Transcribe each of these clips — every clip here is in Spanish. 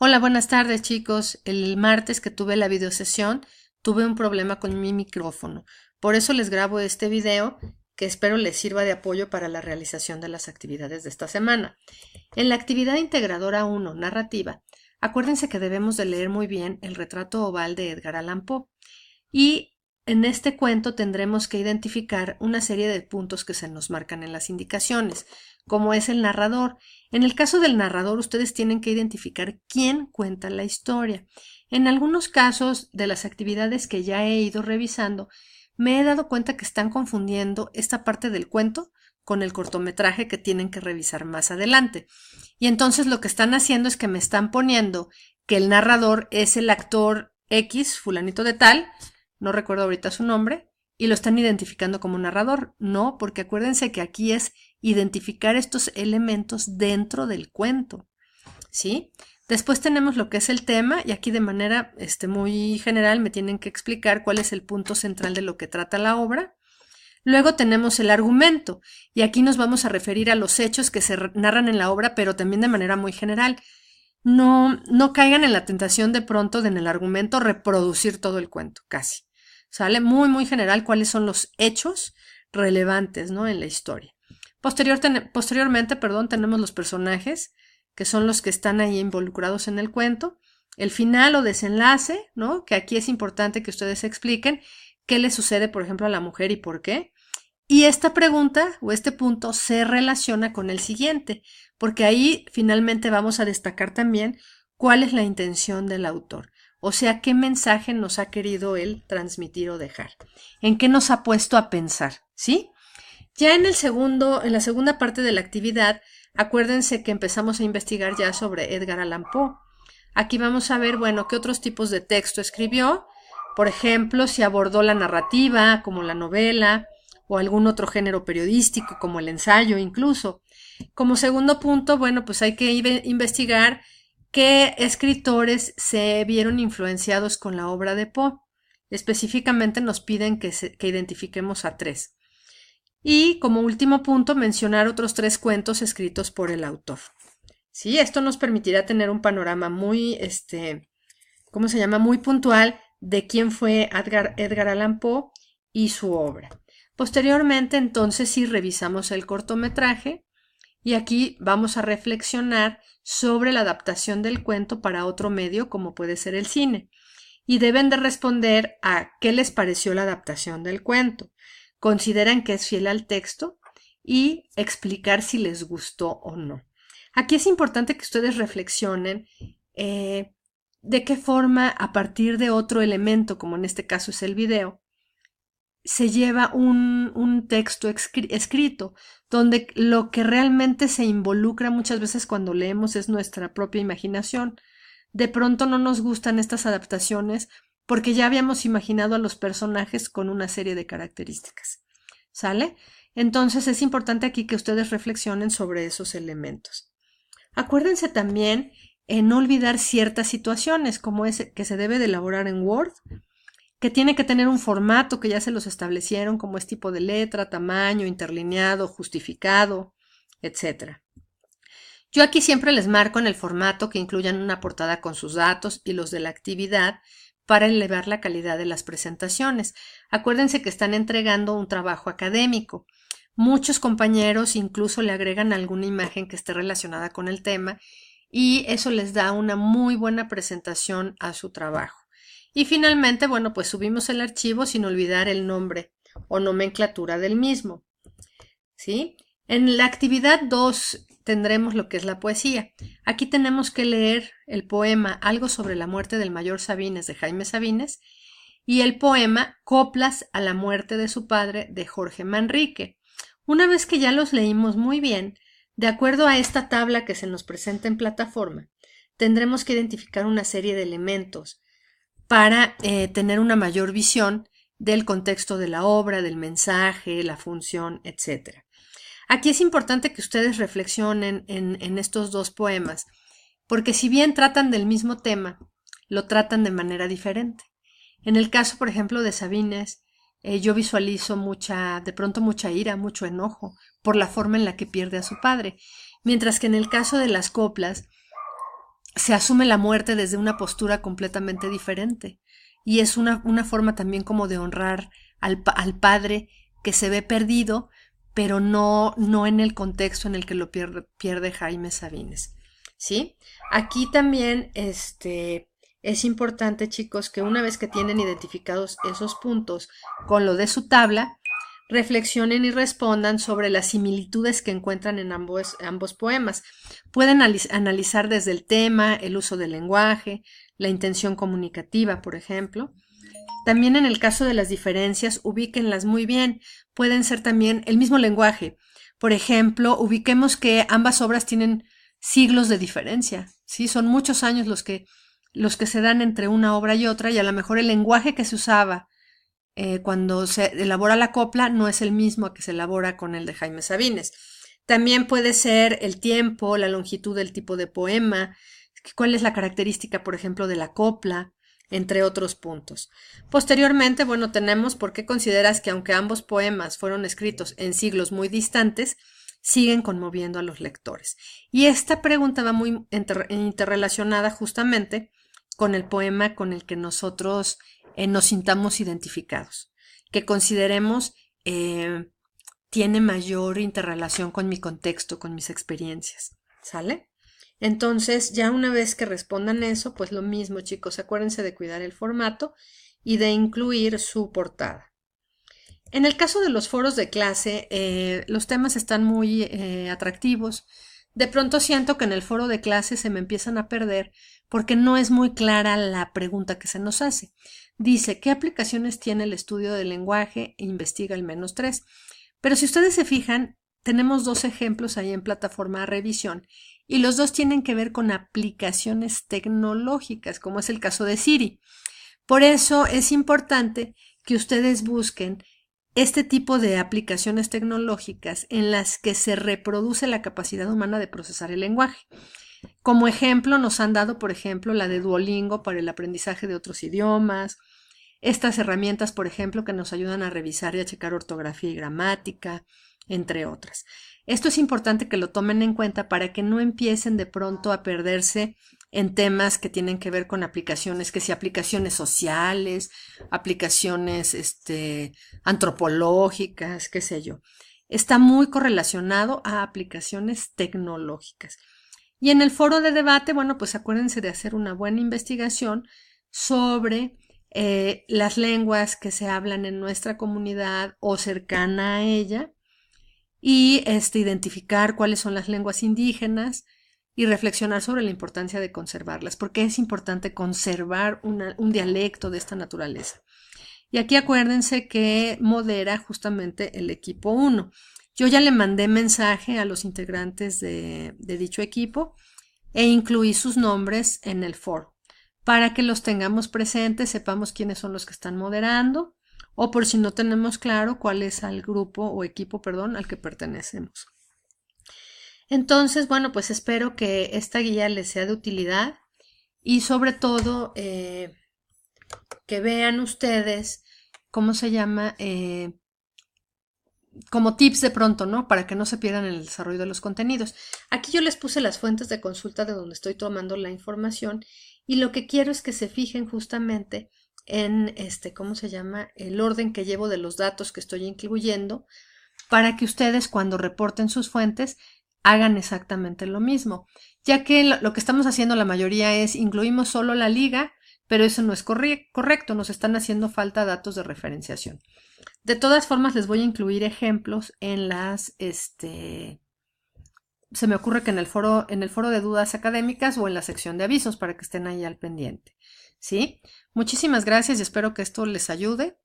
Hola, buenas tardes chicos. El martes que tuve la videosesión tuve un problema con mi micrófono. Por eso les grabo este video que espero les sirva de apoyo para la realización de las actividades de esta semana. En la actividad integradora 1, narrativa, acuérdense que debemos de leer muy bien el retrato oval de Edgar Allan Poe. Y en este cuento tendremos que identificar una serie de puntos que se nos marcan en las indicaciones, como es el narrador. En el caso del narrador, ustedes tienen que identificar quién cuenta la historia. En algunos casos de las actividades que ya he ido revisando, me he dado cuenta que están confundiendo esta parte del cuento con el cortometraje que tienen que revisar más adelante. Y entonces lo que están haciendo es que me están poniendo que el narrador es el actor X, fulanito de tal, no recuerdo ahorita su nombre, y lo están identificando como narrador. No, porque acuérdense que aquí es identificar estos elementos dentro del cuento, ¿sí? Después tenemos lo que es el tema, y aquí de manera muy general me tienen que explicar cuál es el punto central de lo que trata la obra. Luego tenemos el argumento, y aquí nos vamos a referir a los hechos que se narran en la obra, pero también de manera muy general. No caigan en la tentación de pronto de en el argumento reproducir todo el cuento, casi. Sale muy general cuáles son los hechos relevantes, ¿no?, en la historia. Posteriormente, tenemos los personajes, que son los que están ahí involucrados en el cuento. El final o desenlace, ¿no?, que aquí es importante que ustedes expliquen qué le sucede, por ejemplo, a la mujer y por qué. Y esta pregunta o este punto se relaciona con el siguiente, porque ahí finalmente vamos a destacar también cuál es la intención del autor. O sea, qué mensaje nos ha querido él transmitir o dejar. En qué nos ha puesto a pensar, ¿sí? Ya en la segunda parte de la actividad, acuérdense que empezamos a investigar ya sobre Edgar Allan Poe. Aquí vamos a ver, bueno, qué otros tipos de texto escribió. Por ejemplo, si abordó la narrativa, como la novela, o algún otro género periodístico, como el ensayo incluso. Como segundo punto, bueno, pues hay que investigar qué escritores se vieron influenciados con la obra de Poe. Específicamente nos piden que identifiquemos a 3. Y como último punto, mencionar otros 3 cuentos escritos por el autor. Sí, esto nos permitirá tener un panorama muy, ¿cómo se llama?, muy puntual de quién fue Edgar Allan Poe y su obra. Posteriormente, entonces, sí revisamos el cortometraje y aquí vamos a reflexionar sobre la adaptación del cuento para otro medio como puede ser el cine. Y deben de responder a qué les pareció la adaptación del cuento. ¿Consideran que es fiel al texto? Y explicar si les gustó o no. Aquí es importante que ustedes reflexionen de qué forma, a partir de otro elemento, como en este caso es el video, se lleva un texto escrito, donde lo que realmente se involucra muchas veces cuando leemos es nuestra propia imaginación. De pronto no nos gustan estas adaptaciones porque ya habíamos imaginado a los personajes con una serie de características. ¿Sale? Entonces es importante aquí que ustedes reflexionen sobre esos elementos. Acuérdense también en no olvidar ciertas situaciones, como es que se debe de elaborar en Word, que tiene que tener un formato que ya se los establecieron, como es tipo de letra, tamaño, interlineado, justificado, etc. Yo aquí siempre les marco en el formato que incluyan una portada con sus datos y los de la actividad para elevar la calidad de las presentaciones. Acuérdense que están entregando un trabajo académico. Muchos compañeros incluso le agregan alguna imagen que esté relacionada con el tema y eso les da una muy buena presentación a su trabajo. Y finalmente, bueno, pues subimos el archivo sin olvidar el nombre o nomenclatura del mismo, ¿sí? En la actividad 2 tendremos lo que es la poesía. Aquí tenemos que leer el poema Algo sobre la muerte del mayor Sabines de Jaime Sabines y el poema Coplas a la muerte de su padre de Jorge Manrique. Una vez que ya los leímos muy bien, de acuerdo a esta tabla que se nos presenta en plataforma, tendremos que identificar una serie de elementos para tener una mayor visión del contexto de la obra, del mensaje, la función, etc. Aquí es importante que ustedes reflexionen en estos 2 poemas, porque si bien tratan del mismo tema, lo tratan de manera diferente. En el caso, por ejemplo, de Sabines, yo visualizo de pronto mucha ira, mucho enojo por la forma en la que pierde a su padre, mientras que en el caso de las coplas se asume la muerte desde una postura completamente diferente. Y es una forma también como de honrar al padre que se ve perdido, pero no en el contexto en el que lo pierde Jaime Sabines. ¿Sí? Aquí también es importante, chicos, que una vez que tienen identificados esos puntos con lo de su tabla, reflexionen y respondan sobre las similitudes que encuentran en ambos poemas. Pueden analizar desde el tema, el uso del lenguaje, la intención comunicativa, por ejemplo. También en el caso de las diferencias, ubíquenlas muy bien. Pueden ser también el mismo lenguaje. Por ejemplo, ubiquemos que ambas obras tienen siglos de diferencia, ¿sí? Son muchos años los que se dan entre una obra y otra, y a lo mejor el lenguaje que se usaba cuando se elabora la copla no es el mismo que se elabora con el de Jaime Sabines. También puede ser el tiempo, la longitud del tipo de poema, cuál es la característica, por ejemplo, de la copla, entre otros puntos. Posteriormente, bueno, tenemos por qué consideras que aunque ambos poemas fueron escritos en siglos muy distantes, siguen conmoviendo a los lectores. Y esta pregunta va muy interrelacionada justamente con el poema con el que nosotros nos sintamos identificados, que consideremos tiene mayor interrelación con mi contexto, con mis experiencias, ¿sale? Entonces, ya una vez que respondan eso, pues lo mismo, chicos, acuérdense de cuidar el formato y de incluir su portada. En el caso de los foros de clase, los temas están muy atractivos. De pronto siento que en el foro de clase se me empiezan a perder porque no es muy clara la pregunta que se nos hace. Dice, ¿qué aplicaciones tiene el estudio del lenguaje? E investiga al menos 3. Pero si ustedes se fijan, tenemos 2 ejemplos ahí en plataforma de revisión y los 2 tienen que ver con aplicaciones tecnológicas, como es el caso de Siri. Por eso es importante que ustedes busquen este tipo de aplicaciones tecnológicas en las que se reproduce la capacidad humana de procesar el lenguaje. Como ejemplo nos han dado, por ejemplo, la de Duolingo para el aprendizaje de otros idiomas, estas herramientas, por ejemplo, que nos ayudan a revisar y a checar ortografía y gramática, entre otras. Esto es importante que lo tomen en cuenta para que no empiecen de pronto a perderse en temas que tienen que ver con aplicaciones, que si aplicaciones sociales, aplicaciones antropológicas, qué sé yo. Está muy correlacionado a aplicaciones tecnológicas. Y en el foro de debate, bueno, pues acuérdense de hacer una buena investigación sobre las lenguas que se hablan en nuestra comunidad o cercana a ella y identificar cuáles son las lenguas indígenas y reflexionar sobre la importancia de conservarlas, porque es importante conservar un dialecto de esta naturaleza. Y aquí acuérdense que modera justamente el equipo 1. Yo ya le mandé mensaje a los integrantes de dicho equipo e incluí sus nombres en el foro para que los tengamos presentes, sepamos quiénes son los que están moderando o por si no tenemos claro cuál es el grupo o equipo, perdón, al que pertenecemos. Entonces, bueno, pues espero que esta guía les sea de utilidad y sobre todo que vean ustedes, ¿cómo se llama? Como tips de pronto, ¿no? Para que no se pierdan en el desarrollo de los contenidos. Aquí yo les puse las fuentes de consulta de donde estoy tomando la información y lo que quiero es que se fijen justamente en ¿cómo se llama? El orden que llevo de los datos que estoy incluyendo para que ustedes cuando reporten sus fuentes hagan exactamente lo mismo, ya que lo que estamos haciendo la mayoría es incluimos solo la liga, pero eso no es correcto, nos están haciendo falta datos de referenciación. De todas formas, les voy a incluir ejemplos en las, se me ocurre que en el foro de dudas académicas o en la sección de avisos para que estén ahí al pendiente, ¿sí? Muchísimas gracias y espero que esto les ayude.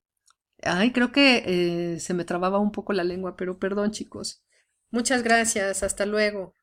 Ay, creo que se me trababa un poco la lengua, pero perdón, chicos. Muchas gracias, hasta luego.